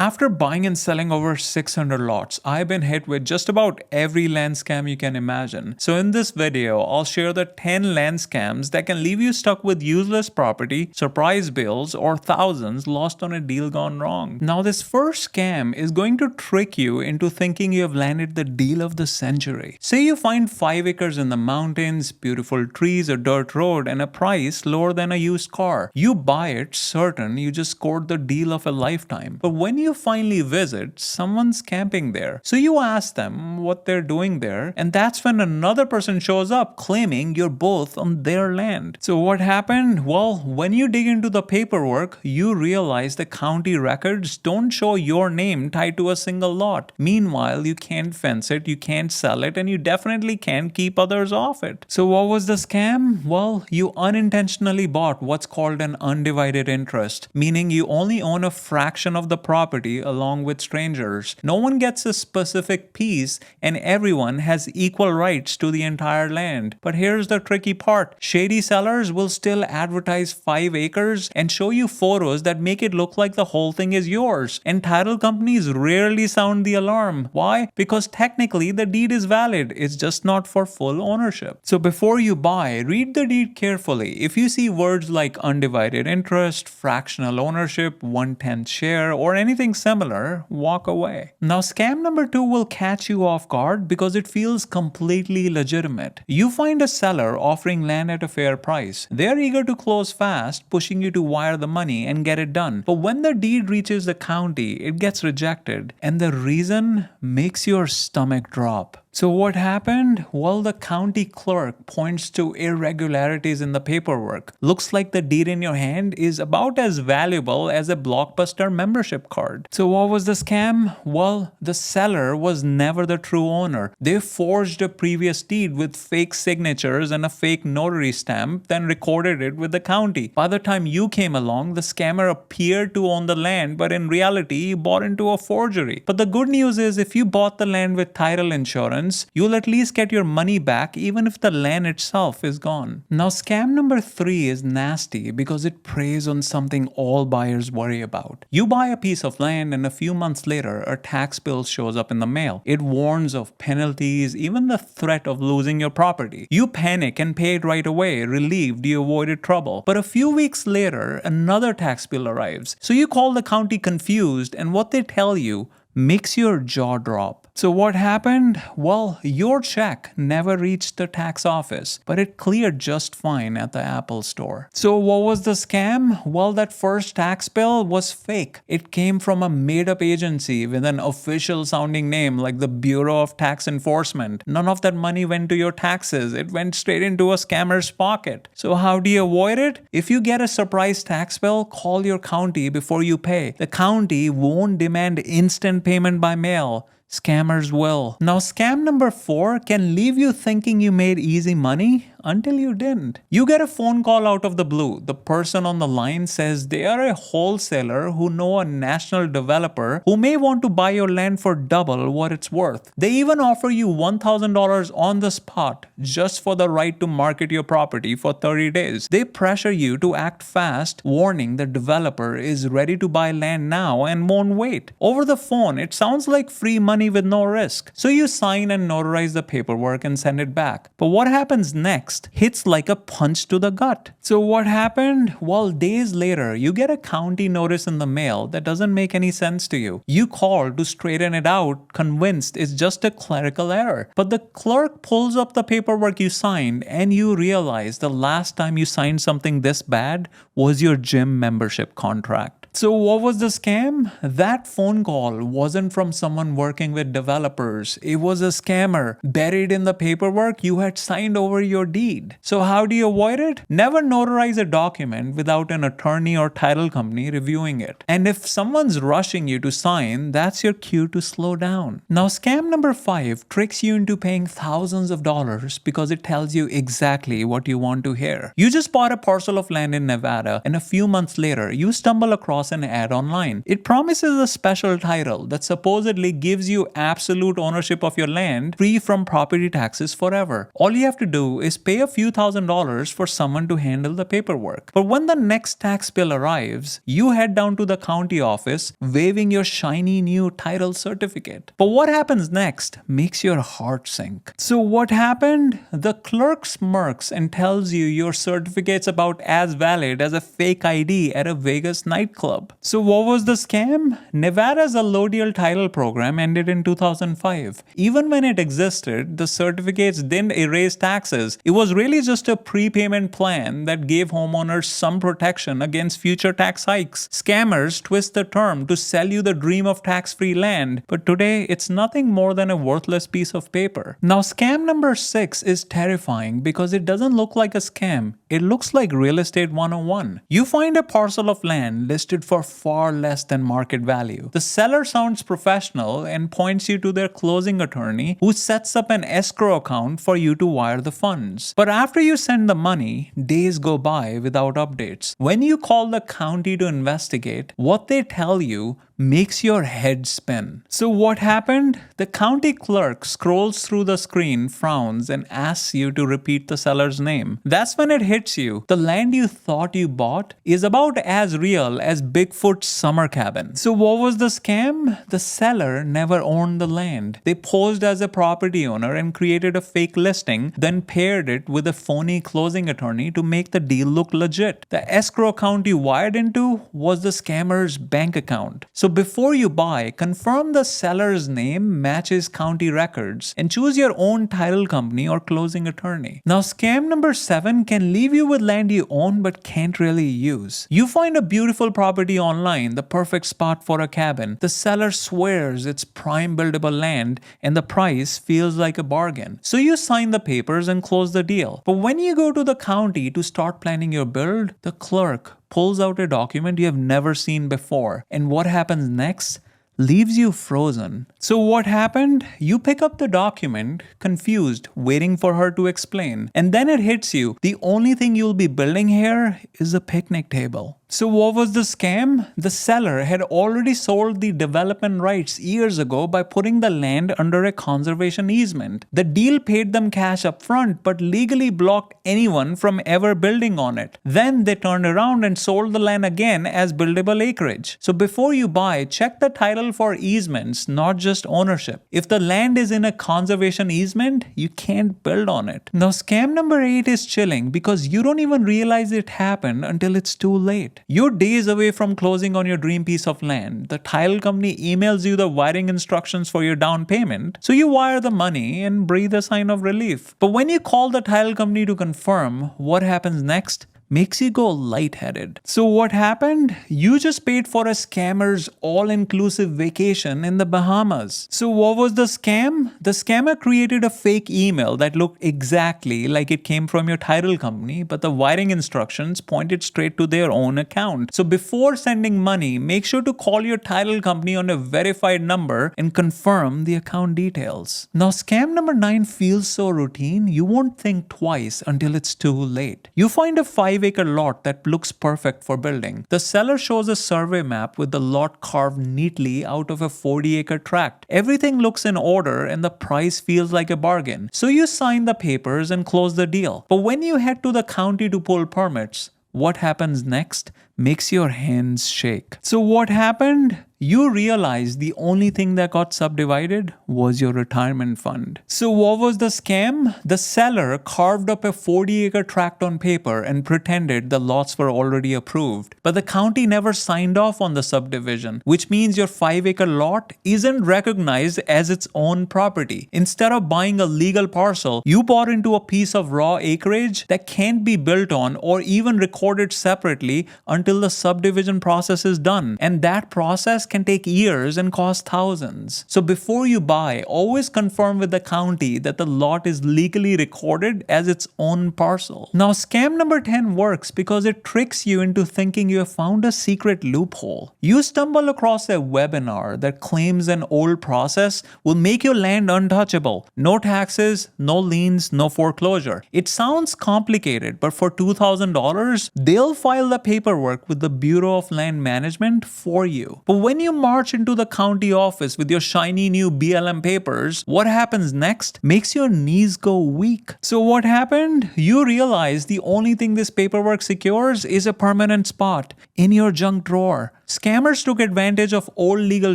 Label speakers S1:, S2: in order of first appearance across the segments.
S1: After buying and selling over 600 lots, I've been hit with just about every land scam you can imagine. So in this video, I'll share the 10 land scams that can leave you stuck with useless property, surprise bills, or thousands lost on a deal gone wrong. Now this first scam is going to trick you into thinking you have landed the deal of the century. Say you find 5 acres in the mountains, beautiful trees, a dirt road, and a price lower than a used car. You buy it certain you just scored the deal of a lifetime. But when you finally visit, someone's camping there. So you ask them what they're doing there, and that's when another person shows up claiming you're both on their land. So what happened? Well, when you dig into the paperwork, you realize the county records don't show your name tied to a single lot. Meanwhile, you can't fence it, you can't sell it, and you definitely can't keep others off it. So what was the scam? Well, you unintentionally bought what's called an undivided interest, meaning you only own a fraction of the property along with strangers. No one gets a specific piece and everyone has equal rights to the entire land. But here's the tricky part. Shady sellers will still advertise 5 acres and show you photos that make it look like the whole thing is yours. And title companies rarely sound the alarm. Why? Because technically the deed is valid. It's just not for full ownership. So before you buy, read the deed carefully. If you see words like undivided interest, fractional ownership, 1/10 share, or anything similar, walk away. Now scam number 2 will catch you off guard because it feels completely legitimate. You find a seller offering land at a fair price. They're eager to close fast, pushing you to wire the money and get it done. But when the deed reaches the county, it gets rejected, and the reason makes your stomach drop. So what happened? Well, the county clerk points to irregularities in the paperwork. Looks like the deed in your hand is about as valuable as a Blockbuster membership card. So what was the scam? Well, the seller was never the true owner. They forged a previous deed with fake signatures and a fake notary stamp, then recorded it with the county. By the time you came along, the scammer appeared to own the land, but in reality, he bought into a forgery. But the good news is if you bought the land with title insurance, you'll at least get your money back even if the land itself is gone. Now scam number 3 is nasty because it preys on something all buyers worry about. You buy a piece of land and a few months later a tax bill shows up in the mail. It warns of penalties, even the threat of losing your property. You panic and pay it right away, relieved you avoided trouble. But a few weeks later, another tax bill arrives. So you call the county confused, and what they tell you makes your jaw drop. So what happened? Well, your check never reached the tax office, but it cleared just fine at the Apple store. So what was the scam? Well, that first tax bill was fake. It came from a made-up agency with an official sounding name like the Bureau of Tax Enforcement. None of that money went to your taxes. It went straight into a scammer's pocket. So how do you avoid it? If you get a surprise tax bill, call your county before you pay. The county won't demand instant payment by mail. Scammers will. Now scam number 4 can leave you thinking you made easy money until you didn't. You get a phone call out of the blue. The person on the line says they are a wholesaler who know a national developer who may want to buy your land for double what it's worth. They even offer you $1,000 on the spot just for the right to market your property for 30 days. They pressure you to act fast, warning the developer is ready to buy land now and won't wait. Over the phone, it sounds like free money with no risk. So you sign and notarize the paperwork and send it back. But what happens next hits like a punch to the gut. So what happened? Well, days later, you get a county notice in the mail that doesn't make any sense to you. You call to straighten it out, convinced it's just a clerical error. But the clerk pulls up the paperwork you signed and you realize the last time you signed something this bad was your gym membership contract. So what was the scam? That phone call wasn't from someone working with developers. It was a scammer. Buried in the paperwork, you had signed over your deed. So how do you avoid it? Never notarize a document without an attorney or title company reviewing it. And if someone's rushing you to sign, that's your cue to slow down. Now scam number 5 tricks you into paying thousands of dollars because it tells you exactly what you want to hear. You just bought a parcel of land in Nevada, and a few months later, you stumble across across an ad online. It promises a special title that supposedly gives you absolute ownership of your land, free from property taxes forever. All you have to do is pay a few $1,000s for someone to handle the paperwork. But when the next tax bill arrives, you head down to the county office waving your shiny new title certificate. But what happens next makes your heart sink. So what happened? The clerk smirks and tells you your certificate's about as valid as a fake ID at a Vegas nightclub. So what was the scam? Nevada's allodial title program ended in 2005. Even when it existed, the certificates didn't erase taxes. It was really just a prepayment plan that gave homeowners some protection against future tax hikes. Scammers twist the term to sell you the dream of tax-free land, but today it's nothing more than a worthless piece of paper. Now, scam number 6 is terrifying because it doesn't look like a scam. It looks like real estate 101. You find a parcel of land listed for far less than market value. The seller sounds professional and points you to their closing attorney, who sets up an escrow account for you to wire the funds. But after you send the money, days go by without updates. When you call the county to investigate, what they tell you makes your head spin. So what happened? The county clerk scrolls through the screen, frowns, and asks you to repeat the seller's name. That's when it hits you. The land you thought you bought is about as real as Bigfoot's summer cabin. So what was the scam? The seller never owned the land. They posed as a property owner and created a fake listing, then paired it with a phony closing attorney to make the deal look legit. The escrow account you wired into was the scammer's bank account. So before you buy, confirm the seller's name matches county records and choose your own title company or closing attorney. Now, scam number 7 can leave you with land you own but can't really use. You find a beautiful property online, the perfect spot for a cabin. The seller swears it's prime buildable land and the price feels like a bargain. So you sign the papers and close the deal. But when you go to the county to start planning your build, the clerk pulls out a document you have never seen before. And what happens next leaves you frozen. So what happened? You pick up the document, confused, waiting for her to explain. And then it hits you. The only thing you'll be building here is a picnic table. So what was the scam? The seller had already sold the development rights years ago by putting the land under a conservation easement. The deal paid them cash up front but legally blocked anyone from ever building on it. Then they turned around and sold the land again as buildable acreage. So before you buy, check the title for easements, not just ownership. If the land is in a conservation easement, you can't build on it. Now, scam number 8 is chilling because you don't even realize it happened until it's too late. You're days away from closing on your dream piece of land. The title company emails you the wiring instructions for your down payment, so you wire the money and breathe a sign of relief. But when you call the title company to confirm, what happens next makes you go lightheaded. So what happened? You just paid for a scammer's all-inclusive vacation in the Bahamas. So what was the scam? The scammer created a fake email that looked exactly like it came from your title company, but the wiring instructions pointed straight to their own account. So before sending money, make sure to call your title company on a verified number and confirm the account details. Now, scam number 9 feels so routine, you won't think twice until it's too late. You find a 5-acre lot that looks perfect for building. The seller shows a survey map with the lot carved neatly out of a 40-acre tract. Everything looks in order and the price feels like a bargain. So you sign the papers and close the deal. But when you head to the county to pull permits, what happens next makes your hands shake. So what happened? You realize the only thing that got subdivided was your retirement fund. So what was the scam? The seller carved up a 40-acre tract on paper and pretended the lots were already approved. But the county never signed off on the subdivision, which means your 5-acre lot isn't recognized as its own property. Instead of buying a legal parcel, you bought into a piece of raw acreage that can't be built on or even recorded separately until the subdivision process is done. And that process can take years and cost thousands. So before you buy, always confirm with the county that the lot is legally recorded as its own parcel. Now, scam number 10 works because it tricks you into thinking you have found a secret loophole. You stumble across a webinar that claims an old process will make your land untouchable. No taxes, no liens, no foreclosure. It sounds complicated, but for $2,000, they'll file the paperwork with the Bureau of Land Management for you. But when you march into the county office with your shiny new BLM papers, what happens next makes your knees go weak. So what happened? You realize the only thing this paperwork secures is a permanent spot in your junk drawer. Scammers took advantage of old legal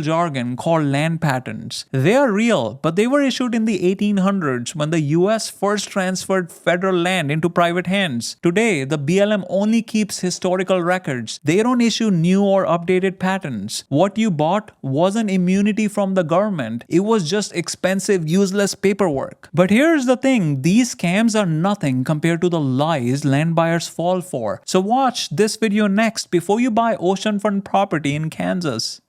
S1: jargon called land patents. They are real, but they were issued in the 1800s when the US first transferred federal land into private hands. Today, the BLM only keeps historical records. They don't issue new or updated patents. What you bought wasn't immunity from the government. It was just expensive, useless paperwork. But here's the thing, these scams are nothing compared to the lies land buyers fall for. So watch this video next before you buy oceanfront property in Kansas.